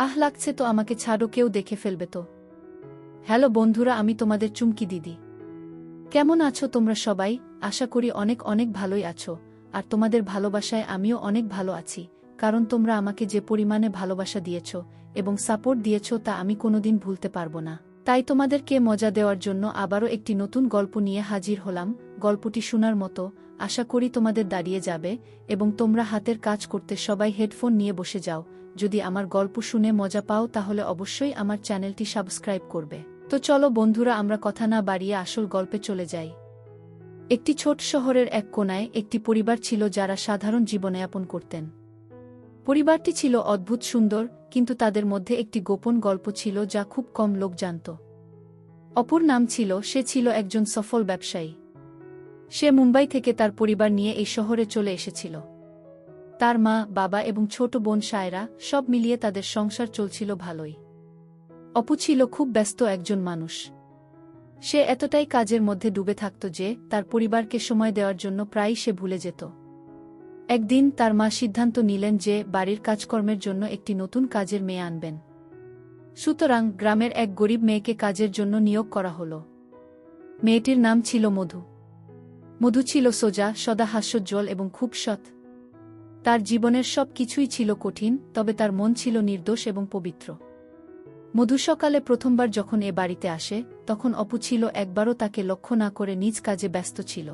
আহ লাগছে তো, আমাকে ছাড়ো, কেউ দেখে ফেলবে তো। হ্যালো বন্ধুরা, আমি তোমাদের চুমকি দিদি। কেমন আছো তোমরা সবাই? আশা করি অনেক অনেক ভালোই আছো। আর তোমাদের ভালোবাসায় আমিও অনেক ভালো আছি, কারণ তোমরা আমাকে যে পরিমাণে ভালোবাসা দিয়েছ এবং সাপোর্ট দিয়েছ তা আমি কোনোদিন ভুলতে পারবো না। তাই তোমাদেরকে মজা দেওয়ার জন্য আবারও একটি নতুন গল্প নিয়ে হাজির হলাম। গল্পটি শোনার মতো, আশা করি তোমাদের দাঁড়িয়ে যাবে এবং তোমরা হাতের কাজ করতে সবাই হেডফোন নিয়ে বসে যাও। যদি আমার গল্প শুনে মজা পাও তাহলে অবশ্যই আমার চ্যানেলটি সাবস্ক্রাইব করবে। তো চলো বন্ধুরা, আমরা কথা না বাড়িয়ে আসল গল্পে চলে যাই। একটি ছোট শহরের এক কোণায় একটি পরিবার ছিল যারা সাধারণ জীবনযাপন করতেন। পরিবারটি ছিল অদ্ভুত সুন্দর, কিন্তু তাদের মধ্যে একটি গোপন গল্প ছিল যা খুব কম লোক জানত। অপুর নাম ছিল, সে ছিল একজন সফল ব্যবসায়ী। সে মুম্বাই থেকে তার পরিবার নিয়ে এই শহরে চলে এসেছিল। তার মা, বাবা এবং ছোট বোন সায়রা, সব মিলিয়ে তাদের সংসার চলছিল ভালোই। অপু ছিল খুব ব্যস্ত একজন মানুষ। সে এতটাই কাজের মধ্যে ডুবে থাকত যে তার পরিবারকে সময় দেওয়ার জন্য প্রায়ই সে ভুলে যেত। একদিন তার মা সিদ্ধান্ত নিলেন যে বাড়ির কাজকর্মের জন্য একটি নতুন কাজের মেয়ে আনবেন। সুতরাং গ্রামের এক গরিব মেয়েকে কাজের জন্য নিয়োগ করা হল। মেয়েটির নাম ছিল মধু। মধু ছিল সোজা, সদা হাস্যোজ্জ্বল এবং খুব সৎ। তার জীবনের সব কিছুই ছিল কঠিন, তবে তার মন ছিল নির্দোষ এবং পবিত্র। মধু সকালে প্রথমবার যখন এ বাড়িতে আসে, তখন অপু ছিল একবারও তাকে লক্ষ্য না করে নিজ কাজে ব্যস্ত ছিল।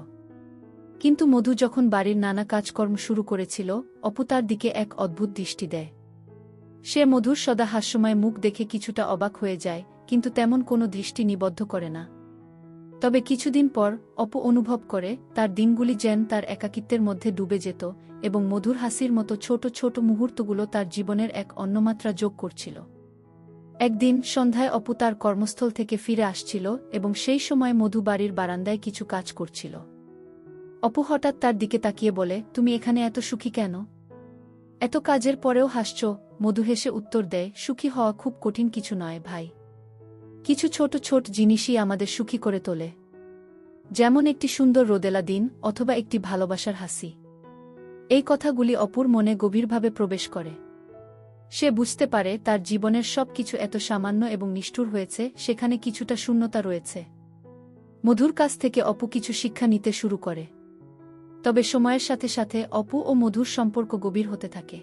কিন্তু মধু যখন বাড়ির নানা কাজকর্ম শুরু করেছিল, অপু তার দিকে এক অদ্ভুত দৃষ্টি দেয়। সে মধুর সদা হাস্যময় মুখ দেখে কিছুটা অবাক হয়ে যায়, কিন্তু তেমন কোনো দৃষ্টি নিবদ্ধ করে না। তবে কিছুদিন পর অপু অনুভব করে তার দিনগুলি যেন তার একাকিত্বের মধ্যে ডুবে যেত এবং মধুর হাসির মতো ছোট ছোট মুহূর্তগুলো তার জীবনের এক অন্যমাত্রা যোগ করছিল। একদিন সন্ধ্যায় অপু তার কর্মস্থল থেকে ফিরে আসছিল এবং সেই সময় মধু বাড়ির বারান্দায় কিছু কাজ করছিল। অপু হঠাৎ তার দিকে তাকিয়ে বলে, তুমি এখানে এত সুখী কেন? এত কাজের পরেও হাসছ? মধু হেসে উত্তর দেয়, সুখী হওয়া খুব কঠিন কিছু নয় ভাই। কিছু ছোট ছোট জিনিসই আমাদের সুখী করে তোলে, যেমন একটি সুন্দর রোদেলা দিন অথবা একটি ভালোবাসার হাসি। এই কথাগুলি অপুর মনে গভীরভাবে প্রবেশ করে। সে বুঝতে পারে তার জীবনের সব কিছু এত সামান্য এবং নিষ্ঠুর হয়েছে, সেখানে কিছুটা শূন্যতা রয়েছে। মধুর কাছ থেকে অপু কিছু শিক্ষা নিতে শুরু করে। তবে সময়ের সাথে সাথে অপু ও মধুর সম্পর্ক গভীর হতে থাকে।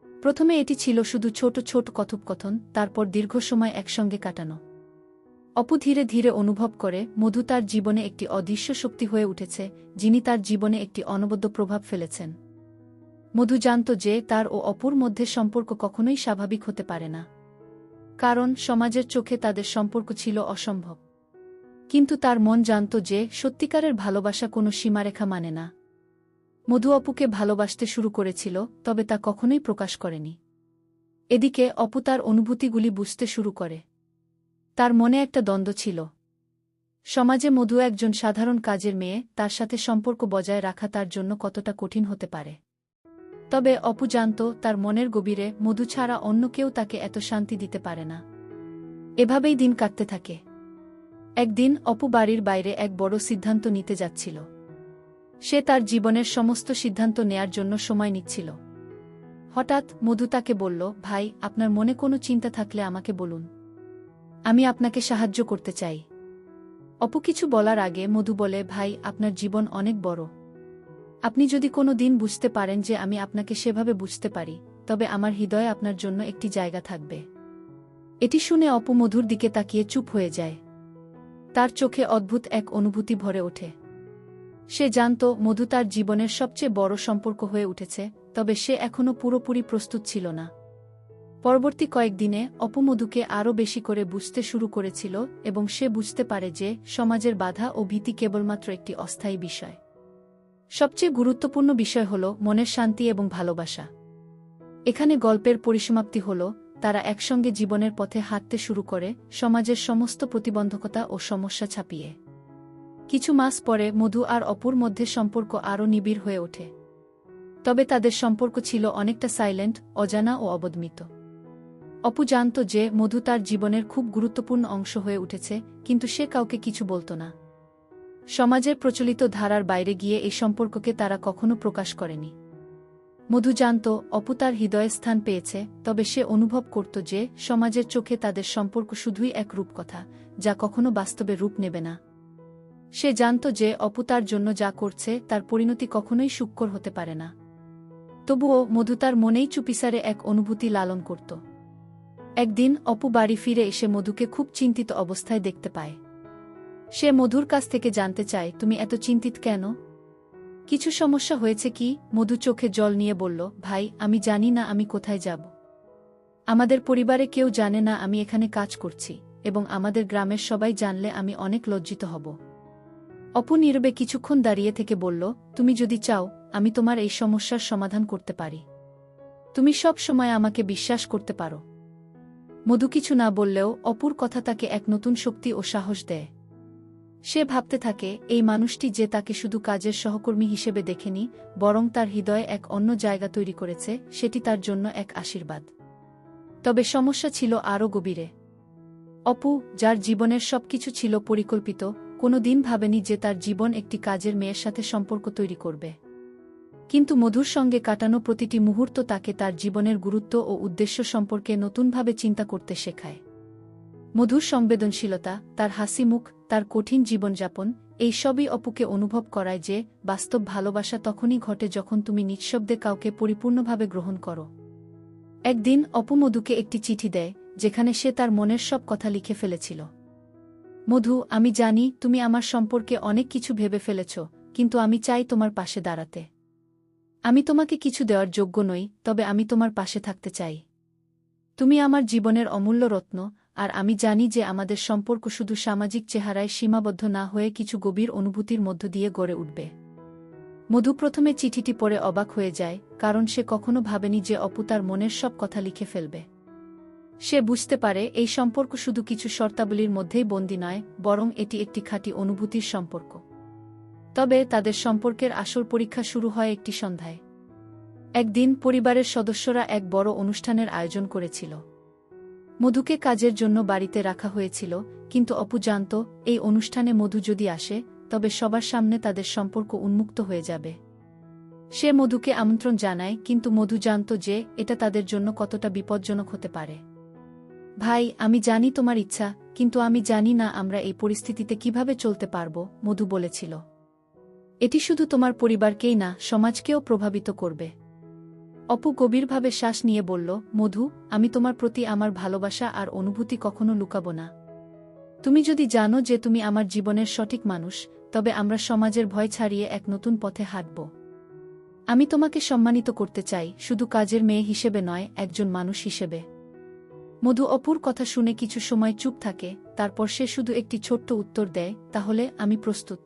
প্রথমে এটি ছিল শুধু ছোট ছোট কথোপকথন, তারপর দীর্ঘ সময় একসঙ্গে কাটানো। অপু ধীরে ধীরে অনুভব করে মধু তার জীবনে একটি অদৃশ্য শক্তি হয়ে উঠেছে, যিনি তার জীবনে একটি অনবদ্য প্রভাব ফেলেছেন। মধু জানত যে তার ও অপুর মধ্যে সম্পর্ক কখনোই স্বাভাবিক হতে পারে না, কারণ সমাজের চোখে তাদের সম্পর্ক ছিল অসম্ভব। কিন্তু তার মন জানত যে সত্যিকারের ভালোবাসা কোনো সীমারেখা মানে না। মধু অপুকে ভালোবাসতে শুরু করেছিল, তবে তা কখনোই প্রকাশ করেনি। এদিকে অপু তার অনুভূতিগুলি বুঝতে শুরু করে। তার মনে একটা দ্বন্দ্ব ছিল। সমাজে মধু একজন সাধারণ কাজের মেয়ে, তার সাথে সম্পর্ক বজায় রাখা তার জন্য কতটা কঠিন হতে পারে। তবে অপু জানত তার মনের গভীরে মধু ছাড়া অন্য কেউ তাকে এত শান্তি দিতে পারে না। এভাবেই দিন কাটতে থাকে। একদিন অপু বাড়ির বাইরে এক বড় সিদ্ধান্ত নিতে যাচ্ছিল। সে তার জীবনের সমস্ত সিদ্ধান্ত নেয়ার জন্য সময় নিচ্ছিল। হঠাৎ মধু তাকে বলল, ভাই, আপনার মনে কোনো চিন্তা থাকলে আমাকে বলুন, আমি আপনাকে সাহায্য করতে চাই। অপু কিছু বলার আগে মধু বলে, ভাই, আপনার জীবন অনেক বড়। আপনি যদি কোনো দিন বুঝতে পারেন যে আমি আপনাকে সেভাবে বুঝতে পারি, তবে আমার হৃদয়ে আপনার জন্য একটি জায়গা থাকবে। এটি শুনে অপু মধুর দিকে তাকিয়ে চুপ হয়ে যায়। তার চোখে অদ্ভুত এক অনুভূতি ভরে ওঠে। সে জানত মধু তার জীবনের সবচেয়ে বড় সম্পর্ক হয়ে উঠেছে, তবে সে এখনও পুরোপুরি প্রস্তুত ছিল না। পরবর্তী কয়েকদিনে অপু মধুকে আরও বেশি করে বুঝতে শুরু করেছিল এবং সে বুঝতে পারে যে সমাজের বাধা ও ভীতি কেবলমাত্র একটি অস্থায়ী বিষয়। সবচেয়ে গুরুত্বপূর্ণ বিষয় হল মনের শান্তি এবং ভালোবাসা। এখানে গল্পের পরিসমাপ্তি হল, তারা একসঙ্গে জীবনের পথে হাঁটতে শুরু করে, সমাজের সমস্ত প্রতিবন্ধকতা ও সমস্যা ছাপিয়ে। কিছু মাস পরে মধু আর অপুর মধ্যে সম্পর্ক আরও নিবিড় হয়ে ওঠে। তবে তাদের সম্পর্ক ছিল অনেকটা সাইলেন্ট, অজানা ও অবদমিত। অপু জানত যে মধু তার জীবনের খুব গুরুত্বপূর্ণ অংশ হয়ে উঠেছে, কিন্তু সে কাউকে কিছু বলত না। সমাজের প্রচলিত ধারার বাইরে গিয়ে এই সম্পর্ককে তারা কখনো প্রকাশ করেনি। মধু জানত অপু তার হৃদয়ে স্থান পেয়েছে, তবে সে অনুভব করত যে সমাজের চোখে তাদের সম্পর্ক শুধুই এক রূপকথা, যা কখনো বাস্তবে রূপ নেবে না। সে জানত যে অপু তার জন্য যা করছে তার পরিণতি কখনোই সুখকর হতে পারে না। তবুও মধু তার মনেই চুপিসারে এক অনুভূতি লালন করত। একদিন অপু বাড়ি ফিরে এসে মধুকে খুব চিন্তিত অবস্থায় দেখতে পায়। সে মধুর কাছ থেকে জানতে চায়, তুমি এত চিন্তিত কেন? কিছু সমস্যা হয়েছে কি? মধু চোখে জল নিয়ে বলল, ভাই, আমি জানি না আমি কোথায় যাব। আমাদের পরিবারে কেউ জানে না আমি এখানে কাজ করছি, এবং আমাদের গ্রামের সবাই জানলে আমি অনেক লজ্জিত হব। অপু নীরবে কিছুক্ষণ দাঁড়িয়ে থেকে বলল, তুমি যদি চাও আমি তোমার এই সমস্যার সমাধান করতে পারি। তুমি সব সময় আমাকে বিশ্বাস করতে পারো। মধু কিছু না বললেও অপুর কথা তাকে এক নতুন শক্তি ও সাহস দেয়। সে ভাবতে থাকে, এই মানুষটি যে তাকে শুধু কাজের সহকর্মী হিসেবে দেখেনি, বরং তার হৃদয়ে এক অন্য জায়গা তৈরি করেছে, সেটি তার জন্য এক আশীর্বাদ। তবে সমস্যা ছিল আরও গভীরে। অপু, যার জীবনের সবকিছু ছিল পরিকল্পিত, কোনো দিন ভাবেনি যে তার জীবন একটি কাজের মেয়ের সাথে সম্পর্ক তৈরি করবে। কিন্তু মধুর সঙ্গে কাটানো প্রতিটি মুহূর্ত তাকে তার জীবনের গুরুত্ব ও উদ্দেশ্য সম্পর্কে নতুনভাবে চিন্তা করতে শেখায়। মধুর সংবেদনশীলতা, তার হাসি মুখ, তার কঠিন জীবনযাপন, এই সবই অপুকে অনুভব করায় যে বাস্তব ভালোবাসা তখনই ঘটে যখন তুমি নিঃশব্দে কাউকে পরিপূর্ণভাবে গ্রহণ করো। একদিন অপু মধুকে একটি চিঠি দেয়, যেখানে সে তার মনের সব কথা লিখে ফেলেছিল। মধু, আমি জানি তুমি আমার সম্পর্কে অনেক কিছু ভেবে ফেলেছ, কিন্তু আমি চাই তোমার পাশে দাঁড়াতে। আমি তোমাকে কিছু দেওয়ার যোগ্য নই, তবে আমি তোমার পাশে থাকতে চাই। তুমি আমার জীবনের অমূল্য রত্ন, আর আমি জানি যে আমাদের সম্পর্ক শুধু সামাজিক চেহারায় সীমাবদ্ধ না হয়ে কিছু গভীর অনুভূতির মধ্য দিয়ে গড়ে উঠবে। মধু প্রথমে চিঠিটি পড়ে অবাক হয়ে যায়, কারণ সে কখনো ভাবেনি যে অপু তার মনের সব কথা লিখে ফেলবে। সে বুঝতে পারে এই সম্পর্ক শুধু কিছু শর্তাবলীর মধ্যেই বন্দী নয়, বরং এটি একটি খাঁটি অনুভূতির সম্পর্ক। তবে তাদের সম্পর্কের আসল পরীক্ষা শুরু হয় একটি সন্ধ্যায়। একদিন পরিবারের সদস্যরা এক বড় অনুষ্ঠানের আয়োজন করেছিল। মধুকে কাজের জন্য বাড়িতে রাখা হয়েছিল, কিন্তু অপু জানত এই অনুষ্ঠানে মধু যদি আসে তবে সবার সামনে তাদের সম্পর্ক উন্মুক্ত হয়ে যাবে। সে মধুকে আমন্ত্রণ জানায়, কিন্তু মধু জানত যে এটা তাদের জন্য কতটা বিপজ্জনক হতে পারে। ভাই, আমি জানি তোমার ইচ্ছা, কিন্তু আমি জানি না আমরা এই পরিস্থিতিতে কিভাবে চলতে পারব, মধু বলেছিল। এটি শুধু তোমার পরিবারকেই না, সমাজকেও প্রভাবিত করবে। অপু গভীরভাবে শ্বাস নিয়ে বলল, মধু, আমি তোমার প্রতি আমার ভালোবাসা আর অনুভূতি কখনো লুকাব না। তুমি যদি জানো যে তুমি আমার জীবনের সঠিক মানুষ, তবে আমরা সমাজের ভয় ছাড়িয়ে এক নতুন পথে হাঁটব। আমি তোমাকে সম্মানিত করতে চাই, শুধু কাজের মেয়ে হিসেবে নয়, একজন মানুষ হিসেবে। মধু অপুর কথা শুনে কিছু সময় চুপ থাকে, তারপর সে শুধু একটি ছোট্ট উত্তর দেয়, তাহলে আমি প্রস্তুত।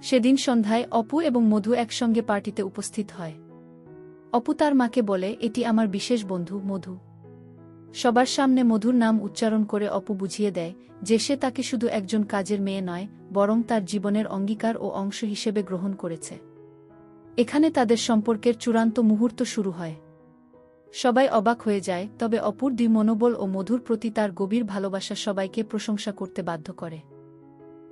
সেদিন সন্ধ্যায় অপু এবং মধু একসঙ্গে পার্টিতে উপস্থিত হয়। অপু তার মাকে বলে, এটি আমার বিশেষ বন্ধু মধু। সবার সামনে মধুর নাম উচ্চারণ করে অপু বুঝিয়ে দেয় যে সে তাকে শুধু একজন কাজের মেয়ে নয়, বরং তার জীবনের অঙ্গীকার ও অংশ হিসেবে গ্রহণ করেছে। এখানে তাদের সম্পর্কের চূড়ান্ত মুহূর্ত শুরু হয়। সবাই অবাক হয়ে যায়, তবে অপুর দৃঢ় মনোবল ও মধুর প্রতি তার গভীর ভালোবাসা সবাইকে প্রশংসা করতে বাধ্য করে।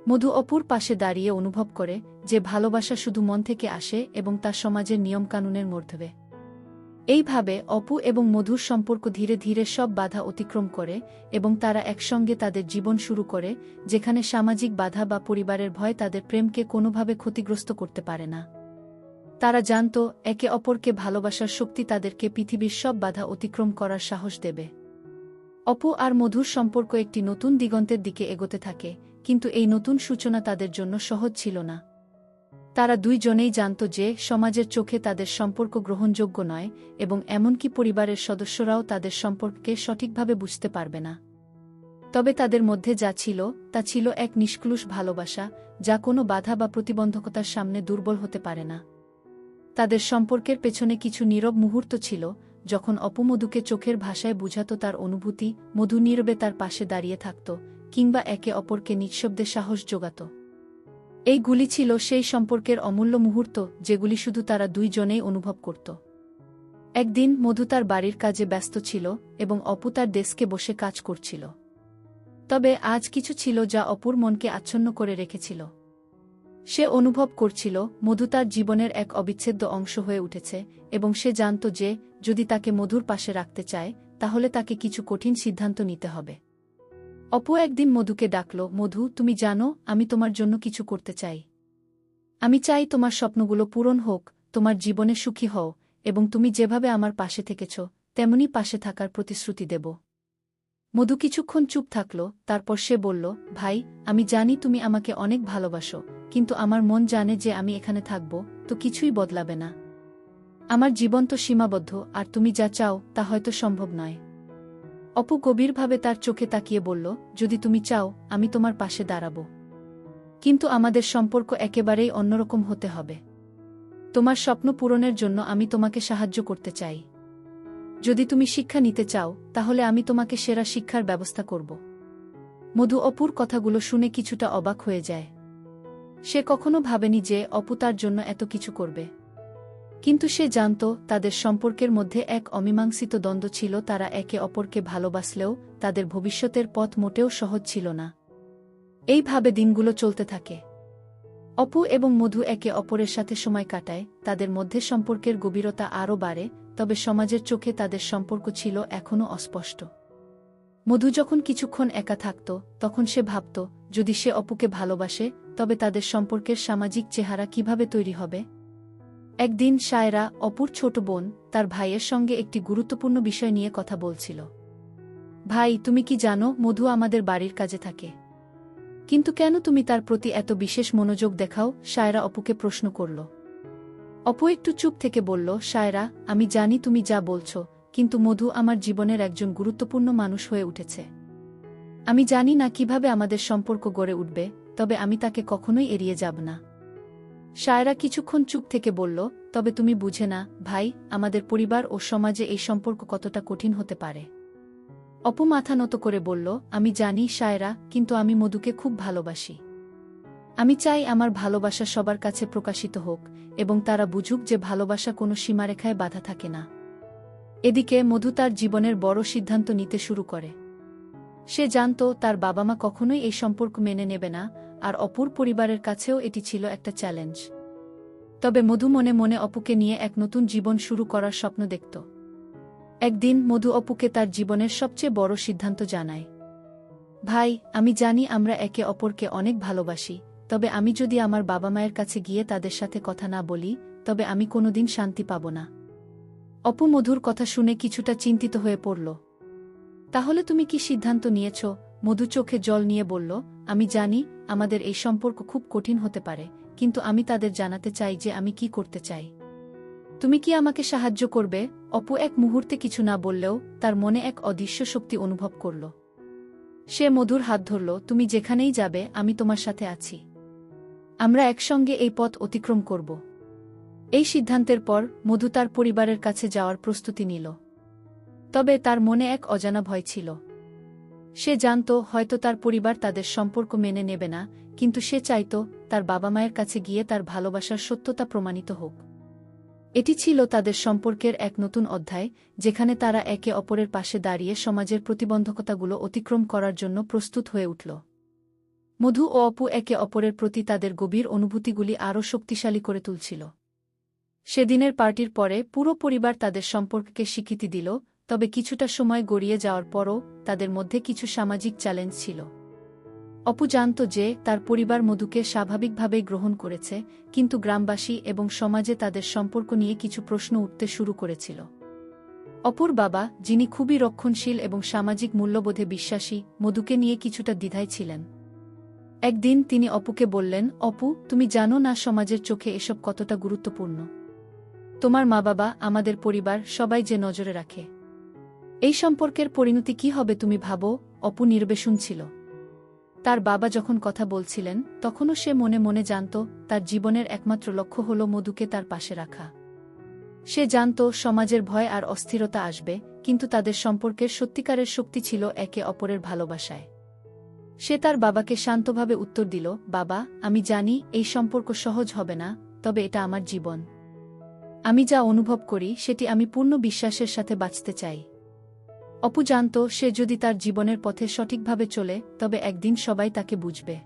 মধু অপুর পাশে দাঁড়িয়ে অনুভব করে যে ভালোবাসা শুধু মন থেকে আসে এবং তা সমাজের নিয়মকানুনের মধ্যে। এইভাবে অপু এবং মধুর সম্পর্ক ধীরে ধীরে সব বাধা অতিক্রম করে এবং তারা একসঙ্গে তাদের জীবন শুরু করে, যেখানে সামাজিক বাধা বা পরিবারের ভয় তাদের প্রেমকে কোনোভাবে ক্ষতিগ্রস্ত করতে পারে না। তারা জানত একে অপরকে ভালোবাসার শক্তি তাদেরকে পৃথিবীর সব বাধা অতিক্রম করার সাহস দেবে। অপু আর মধুর সম্পর্ক একটি নতুন দিগন্তের দিকে এগোতে থাকে, কিন্তু এই নতুন সূচনা তাদের জন্য সহজ ছিল না। তারা দুইজনেই জানত যে সমাজের চোখে তাদের সম্পর্ক গ্রহণযোগ্য নয়, এবং এমনকি পরিবারের সদস্যরাও তাদের সম্পর্ককে সঠিকভাবে বুঝতে পারবে না। তবে তাদের মধ্যে যা ছিল তা ছিল এক নিষ্কলুষ ভালোবাসা, যা কোনো বাধা বা প্রতিবন্ধকতার সামনে দুর্বল হতে পারে না। তাদের সম্পর্কের পেছনে কিছু নীরব মুহূর্ত ছিল, যখন অপু মধুকে চোখের ভাষায় বুঝাত তার অনুভূতি, মধু নীরবে তার পাশে দাঁড়িয়ে থাকত, কিংবা একে অপরকে নিঃশব্দে সাহস যোগাত। এইগুলি ছিল সেই সম্পর্কের অমূল্য মুহূর্ত যেগুলি শুধু তারা দুইজনেই অনুভব করত। একদিন মধু তার বাড়ির কাজে ব্যস্ত ছিল এবং অপু তার ডেস্কে বসে কাজ করছিল। তবে আজ কিছু ছিল যা অপুর মনকে আচ্ছন্ন করে রেখেছিল। সে অনুভব করছিল মধু তার জীবনের এক অবিচ্ছেদ্য অংশ হয়ে উঠেছে এবং সে জানত যে যদি তাকে মধুর পাশে রাখতে চায় তাহলে তাকে কিছু কঠিন সিদ্ধান্ত নিতে হবে। অপু একদিন মধুকে ডাকল, মধু, তুমি জানো আমি তোমার জন্য কিছু করতে চাই। আমি চাই তোমার স্বপ্নগুলো পূরণ হোক, তোমার জীবনে সুখী হও এবং তুমি যেভাবে আমার পাশে থেকেছ তেমনি পাশে থাকার প্রতিশ্রুতি দেব। মধু কিছুক্ষণ চুপ থাকল, তারপর সে বলল, ভাই, আমি জানি তুমি আমাকে অনেক ভালোবাসো, কিন্তু আমার মন জানে যে আমি এখানে থাকব তো কিছুই বদলাবে না। আমার জীবন তো সীমাবদ্ধ আর তুমি যা চাও তা হয়তো সম্ভব নয়। অপু গভীরভাবে তার চোখে তাকিয়ে বলল, যদি তুমি চাও আমি তোমার পাশে দাঁড়াব, কিন্তু আমাদের সম্পর্ক একেবারেই অন্যরকম হতে হবে। তোমার স্বপ্ন পূরণের জন্য আমি তোমাকে সাহায্য করতে চাই। যদি তুমি শিক্ষা নিতে চাও তাহলে আমি তোমাকে সেরা শিক্ষার ব্যবস্থা করব। মধু অপুর কথাগুলো শুনে কিছুটা অবাক হয়ে যায়। সে কখনো ভাবেনি যে অপু তার জন্য এত কিছু করবে, কিন্তু সে জানত তাদের সম্পর্কের মধ্যে এক অমীমাংসিত দ্বন্দ্ব ছিল। তারা একে অপরকে ভালোবাসলেও তাদের ভবিষ্যতের পথ মোটেও সহজ ছিল না। এইভাবে দিনগুলো চলতে থাকে। অপু এবং মধু একে অপরের সাথে সময় কাটায়, তাদের মধ্যে সম্পর্কের গভীরতা আরও বাড়ে, তবে সমাজের চোখে তাদের সম্পর্ক ছিল এখনও অস্পষ্ট। মধু যখন কিছুক্ষণ একা থাকত তখন সে ভাবত, যদি সে অপুকে ভালোবাসে তবে তাদের সম্পর্কের সামাজিক চেহারা কিভাবে তৈরি হবে। একদিন সায়রা, অপুর ছোট বোন, তার ভাইয়ের সঙ্গে একটি গুরুত্বপূর্ণ বিষয় নিয়ে কথা বলছিল। ভাই, তুমি কি জানো মধু আমাদের বাড়ির কাজে থাকে, কিন্তু কেন তুমি তার প্রতি এত বিশেষ মনোযোগ দেখাও? সায়রা অপুকে প্রশ্ন করল। অপু একটু চুপ থেকে বলল, সায়রা, আমি জানি তুমি যা বলছো, কিন্তু মধু আমার জীবনের একজন গুরুত্বপূর্ণ মানুষ হয়ে উঠেছে। আমি জানি না কিভাবে আমাদের সম্পর্ক গড়ে উঠবে, তবে আমি তাকে কখনোই এড়িয়ে যাব না। সায়রা কিছুক্ষণ চুপ থেকে বলল, তবে তুমি বুঝে না ভাই, আমাদের পরিবার ও সমাজে এই সম্পর্ক কতটা কঠিন হতে পারে। অপু মাথা নত করে বলল, আমি জানি সায়রা, কিন্তু আমি মধুকে খুব ভালোবাসি। আমি চাই আমার ভালোবাসা সবার কাছে প্রকাশিত হোক এবং তারা বুঝুক যে ভালোবাসা কোনো সীমারেখায় বাধা থাকে না। এদিকে মধু তার জীবনের বড় সিদ্ধান্ত নিতে শুরু করে। সে জানত তার বাবা মা কখনোই এই সম্পর্ক মেনে নেবে না, আর অপুর পরিবারের কাছেও এটি ছিল একটা চ্যালেঞ্জ। তবে মধু মনে মনে অপুকে নিয়ে এক নতুন জীবন শুরু করার স্বপ্ন দেখত। একদিন মধু অপুকে তার জীবনের সবচেয়ে বড় সিদ্ধান্ত জানায়। ভাই, আমি জানি আমরা একে অপরকে অনেক ভালোবাসি, তবে আমি যদি আমার বাবা মায়ের কাছে গিয়ে তাদের সাথে কথা না বলি তবে আমি কোনোদিন শান্তি পাব না। অপু মধুর কথা শুনে কিছুটা চিন্তিত হয়ে পড়ল। তাহলে তুমি কি সিদ্ধান্ত নিয়েছ? মধু চোখে জল নিয়ে বলল, আমি জানি আমাদের এই সম্পর্ক খুব কঠিন হতে পারে, কিন্তু আমি তাদের জানাতে চাই যে আমি কি করতে চাই। তুমি কি আমাকে সাহায্য করবে? অপু এক মুহূর্তে কিছু না বললেও তার মনে এক অদৃশ্য শক্তি অনুভব করল। সে মধুর হাত ধরল, তুমি যেখানেই যাবে আমি তোমার সাথে আছি। আমরা একসঙ্গে এই পথ অতিক্রম করব। এই সিদ্ধান্তের পর মধু তার পরিবারের কাছে যাওয়ার প্রস্তুতি নিল। তবে তার মনে এক অজানা ভয় ছিল। সে জানত হয়তো তার পরিবার তাদের সম্পর্ক মেনে নেবে না, কিন্তু সে চাইত তার বাবা মায়ের কাছে গিয়ে তার ভালোবাসার সত্যতা প্রমাণিত হোক। এটি ছিল তাদের সম্পর্কের এক নতুন অধ্যায়, যেখানে তারা একে অপরের পাশে দাঁড়িয়ে সমাজের প্রতিবন্ধকতাগুলো অতিক্রম করার জন্য প্রস্তুত হয়ে উঠল। মধু ও অপু একে অপরের প্রতি তাদের গভীর অনুভূতিগুলি আরও শক্তিশালী করে তুলছিল। সেদিনের পার্টির পরে পুরো পরিবার তাদের সম্পর্ককে স্বীকৃতি দিল, তবে কিছুটা সময় গড়িয়ে যাওয়ার পরও তাদের মধ্যে কিছু সামাজিক চ্যালেঞ্জ ছিল। অপু জানত যে তার পরিবার মধুকে স্বাভাবিকভাবেই গ্রহণ করেছে, কিন্তু গ্রামবাসী এবং সমাজে তাদের সম্পর্ক নিয়ে কিছু প্রশ্ন উঠতে শুরু করেছিল। অপুর বাবা, যিনি খুবই রক্ষণশীল এবং সামাজিক মূল্যবোধে বিশ্বাসী, মধুকে নিয়ে কিছুটা দ্বিধায় ছিলেন। একদিন তিনি অপুকে বললেন, অপু, তুমি জানো না সমাজের চোখে এসব কতটা গুরুত্বপূর্ণ। তোমার মা বাবা, আমাদের পরিবার, সবাই যে নজরে রাখে। এই সম্পর্কের পরিণতি কি হবে তুমি ভাবো? অপু নির্বেশুন ছিল। তার বাবা যখন কথা বলছিলেন তখনও সে মনে মনে জানত তার জীবনের একমাত্র লক্ষ্য হল মধুকে তার পাশে রাখা। সে জানত সমাজের ভয় আর অস্থিরতা আসবে, কিন্তু তাদের সম্পর্কের সত্যিকারের শক্তি ছিল একে অপরের ভালোবাসায়। সে তার বাবাকে শান্তভাবে উত্তর দিল, বাবা, আমি জানি এই সম্পর্ক সহজ হবে না, তবে এটা আমার জীবন। আমি যা অনুভব করি সেটি আমি পূর্ণ বিশ্বাসের সাথে বাঁচতে চাই। অপু জানত সে যদি তার জীবনের পথে সঠিকভাবে চলে তবে একদিন সবাই তাকে বুঝবে।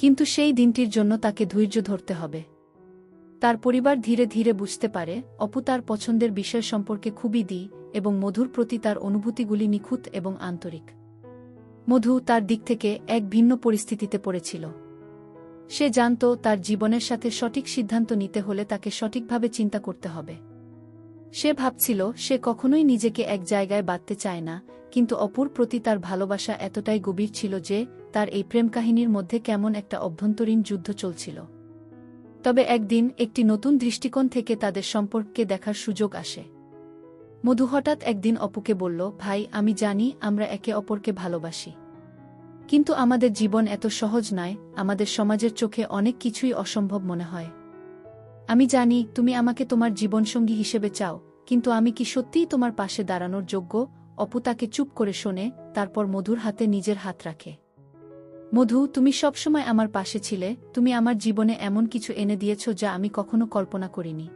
কিন্তু সেই দিনটির জন্য তাকে ধৈর্য ধরতে হবে। তার পরিবার ধীরে ধীরে বুঝতে পারে অপু তার পছন্দের বিষয় সম্পর্কে খুবই এবং মধুর প্রতি তার অনুভূতিগুলি নিখুঁত এবং আন্তরিক। মধু তার দিক থেকে এক ভিন্ন পরিস্থিতিতে পড়েছিল। সে জানত তার জীবনের সাথে সঠিক সিদ্ধান্ত নিতে হলে তাকে সঠিকভাবে চিন্তা করতে হবে। সে ভাবছিল সে কখনোই নিজেকে এক জায়গায় বাঁধতে চায় না, কিন্তু অপুর প্রতি তার ভালোবাসা এতটাই গভীর ছিল যে তার এই প্রেম কাহিনীর মধ্যে কেমন একটা অভ্যন্তরীণ যুদ্ধ চলছিল। তবে একদিন একটি নতুন দৃষ্টিকোণ থেকে তাদের সম্পর্ককে দেখার সুযোগ আসে। মধু হঠাৎ একদিন অপুকে বলল, ভাই, আমি জানি আমরা একে অপরকে ভালোবাসি, কিন্তু আমাদের জীবন এত সহজ নয়, আমাদের সমাজের চোখে অনেক কিছুই অসম্ভব মনে হয়। আমি জানি তুমি আমাকে তোমার জীবনসঙ্গী হিসেবে চাও, কিন্তু আমি কি সত্যিই তোমার পাশে দাঁড়ানোর যোগ্য? অপু তাকে চুপ করে শোনে, তারপর মধুর হাতে নিজের হাত রাখে। মধু, তুমি সবসময় আমার পাশে ছিলে, তুমি আমার জীবনে এমন কিছু এনে দিয়েছ যা আমি কখনো কল্পনা করিনি।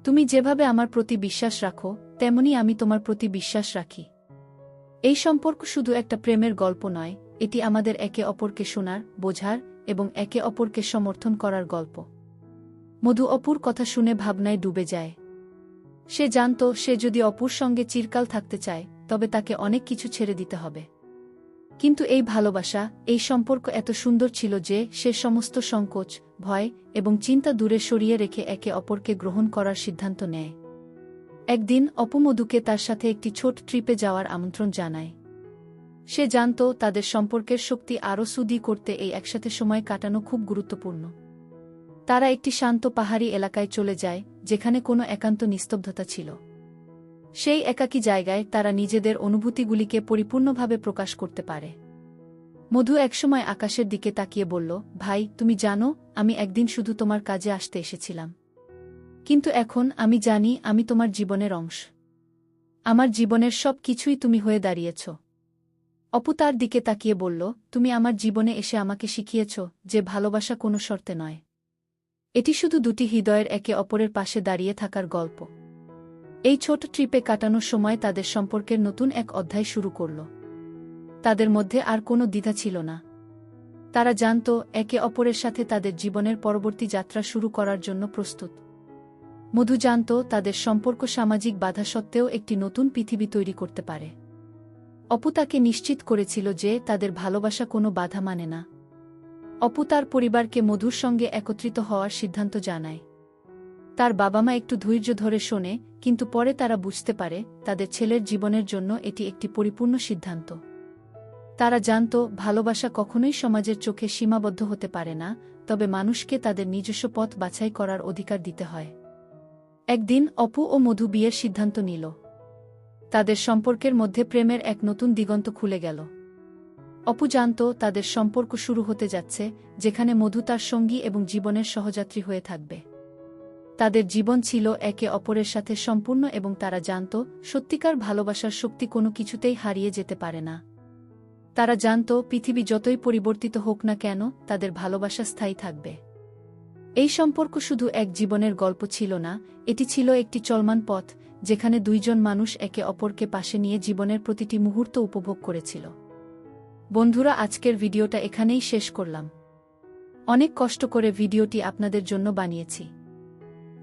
তুমি যেভাবে আমার প্রতি বিশ্বাস রাখো, তেমনি আমি তোমার প্রতি বিশ্বাস রাখি। এই সম্পর্ক শুধু একটা প্রেমের গল্প নয়, এটি আমাদের একে অপরকে শোনার, বোঝার এবং একে অপরকে সমর্থন করার গল্প। মধু অপুর কথা শুনে ভাবনায় ডুবে যায়। সে জানত সে যদি অপুর সঙ্গে চিরকাল থাকতে চায় তবে তাকে অনেক কিছু ছেড়ে দিতে হবে। কিন্তু এই ভালোবাসা, এই সম্পর্ক এত সুন্দর ছিল যে সে সমস্ত সংকোচ, ভয় এবং চিন্তা দূরে সরিয়ে রেখে একে অপরকে গ্রহণ করার সিদ্ধান্ত নেয়। একদিন অপু মধুকে তার সাথে একটি ছোট ট্রিপে যাওয়ার আমন্ত্রণ জানায়। সে জানত তাদের সম্পর্কের শক্তি আরও সুদৃঢ় করতে এই একসাথে সময় কাটানো খুব গুরুত্বপূর্ণ। তারা একটি শান্ত পাহাড়ি এলাকায় চলে যায়, যেখানে কোনো একান্ত নিস্তব্ধতা ছিল। সেই একাকী জায়গায় তারা নিজেদের অনুভূতিগুলিকে পরিপূর্ণভাবে প্রকাশ করতে পারে। মধু একসময় আকাশের দিকে তাকিয়ে বলল, ভাই, তুমি জানো, আমি একদিন শুধু তোমার কাজে আসতে এসেছিলাম, কিন্তু এখন আমি জানি আমি তোমার জীবনের অংশ। আমার জীবনের সব কিছুই তুমি হয়ে দাঁড়িয়েছ। অপু তার দিকে তাকিয়ে বলল, তুমি আমার জীবনে এসে আমাকে শিখিয়েছ যে ভালোবাসা কোনো শর্তে নয়, এটি শুধু দুটি হৃদয়ের একে অপরের পাশে দাঁড়িয়ে থাকার গল্প। এই ছোট ট্রিপে কাটানোর সময় তাদের সম্পর্কের নতুন এক অধ্যায় শুরু করল। তাদের মধ্যে আর কোনো দ্বিধা ছিল না। তারা জানত একে অপরের সাথে তাদের জীবনের পরবর্তী যাত্রা শুরু করার জন্য প্রস্তুত। মধু জানত তাদের সম্পর্ক সামাজিক বাধা সত্ত্বেও একটি নতুন পৃথিবী তৈরি করতে পারে। অপু তাকে নিশ্চিত করেছিল যে তাদের ভালোবাসা কোনো বাধা মানে না। অপু তার পরিবারকে মধুর সঙ্গে একত্রিত হওয়ার সিদ্ধান্ত জানায়। তার বাবা মা একটু ধৈর্য ধরে শোনে, কিন্তু পরে তারা বুঝতে পারে তাদের ছেলের জীবনের জন্য এটি একটি পরিপূর্ণ সিদ্ধান্ত। তারা জানত ভালোবাসা কখনোই সমাজের চোখে সীমাবদ্ধ হতে পারে না, তবে মানুষকে তাদের নিজস্ব পথ বাছাই করার অধিকার দিতে হয়। একদিন অপু ও মধু বিয়ের সিদ্ধান্ত নিল। তাদের সম্পর্কের মধ্যে প্রেমের এক নতুন দিগন্ত খুলে গেল। অপু জানত তাদের সম্পর্ক শুরু হতে যাচ্ছে, যেখানে মধু তার সঙ্গী এবং জীবনের সহযাত্রী হয়ে থাকবে। তাদের জীবন ছিল একে অপরের সাথে সম্পূর্ণ এবং তারা জানত সত্যিকার ভালোবাসার শক্তি কোনো কিছুতেই হারিয়ে যেতে পারে না। তারা জানত পৃথিবী যতই পরিবর্তিত হোক না কেন, তাদের ভালোবাসা স্থায়ী থাকবে। এই সম্পর্ক শুধু এক জীবনের গল্প ছিল না, এটি ছিল একটি চলমান পথ, যেখানে দুইজন মানুষ একে অপরকে পাশে নিয়ে জীবনের প্রতিটি মুহূর্ত উপভোগ করেছিল। বন্ধুরা, আজকের ভিডিওটা এখানেই শেষ করলাম। অনেক কষ্ট করে ভিডিওটি আপনাদের জন্য বানিয়েছি।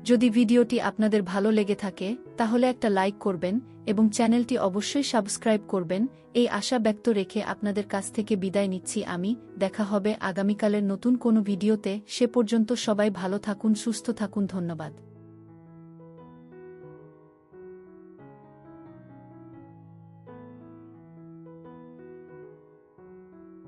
যদি ভিডিওটি আপনাদের ভালো লেগে থাকে তাহলে একটা লাইক করবেন এবং চ্যানেলটি অবশ্যই সাবস্ক্রাইব করবেন। এই আশা ব্যক্ত রেখে আপনাদের কাছ থেকে বিদায় নিচ্ছি আমি। দেখা হবে আগামীকালের নতুন কোনো ভিডিওতে। সে পর্যন্ত সবাই ভালো থাকুন, সুস্থ থাকুন। ধন্যবাদ।